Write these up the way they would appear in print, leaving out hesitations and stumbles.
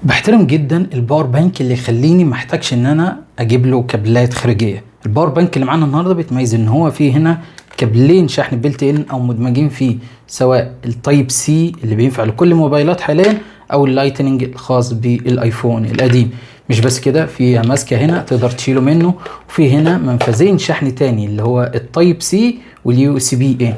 بحترم جدا الباور بانك اللي يخليني محتاجش ان انا اجيب له كابلات خارجيه. الباور بانك اللي معانا النهارده بيتميز ان هو فيه هنا كابلين شحن بيلت ان او مدمجين فيه، سواء التايب سي اللي بينفع لكل الموبايلات حاليا او اللايتنينج الخاص بالايفون القديم. مش بس كده، فيها ماسكه هنا تقدر تشيله منه، وفي هنا منفذين شحن تاني اللي هو التايب سي واليو اس بي اي.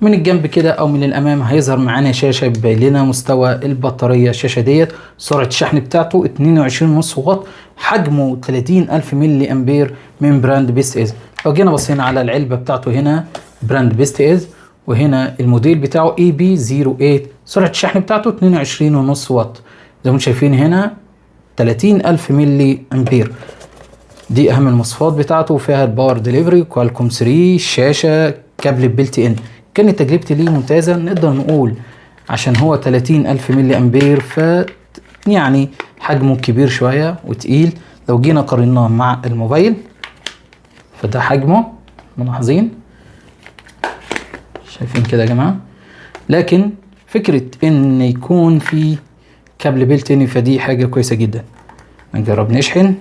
من الجنب كده او من الامام هيظهر معانا شاشه بيبين لنا مستوى البطاريه. الشاشه ديت سرعه الشحن بتاعته 22.5 واط، حجمه 30,000 ملي امبير من براند بيست ايز. لو جينا بصينا على العلبه بتاعته هنا براند بيست ايز، وهنا الموديل بتاعه اي بي 08. سرعه الشحن بتاعته 22.5 واط، زي ما انتم شايفين هنا 30,000 ملي امبير. دي اهم المواصفات بتاعته، فيها الباور ديليفري كوالكوم 3، شاشه، كابل بيلت ان. كانت تجربتي ليه ممتازه، نقدر نقول عشان هو 30,000 ملي امبير ف يعني حجمه كبير شويه وتقيل. لو جينا قارناه مع الموبايل فده حجمه، ملاحظين شايفين كده يا جماعه. لكن فكره ان يكون في كابل بيلت ان فدي حاجه كويسه جدا. نجرب نشحن،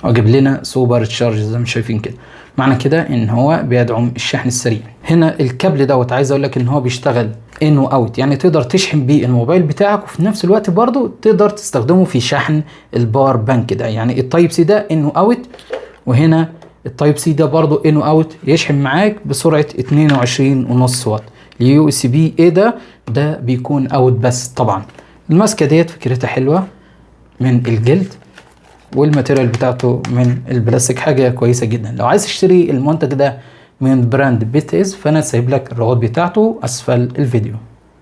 واجيب لنا سوبر تشارج زي ما شايفين كده. معنى كده ان هو بيدعم الشحن السريع. هنا الكابل دوت عايز اقول لك ان هو بيشتغل ان واوت، يعني تقدر تشحن بيه الموبايل بتاعك وفي نفس الوقت برضو تقدر تستخدمه في شحن الباور بانك ده. يعني التايب سي ده ان اوت، وهنا التايب سي ده برضو ان اوت، يشحن معاك بسرعه 22.5 واط. اليو اس بي اي ده بيكون اوت بس. طبعا الماسكه ديت فكرتها حلوه، من الجلد والماتيريال بتاعته من البلاستيك، حاجه كويسه جدا. لو عايز تشتري المنتج ده من براند بيست ايز فانا سايب لك الروابط بتاعته اسفل الفيديو.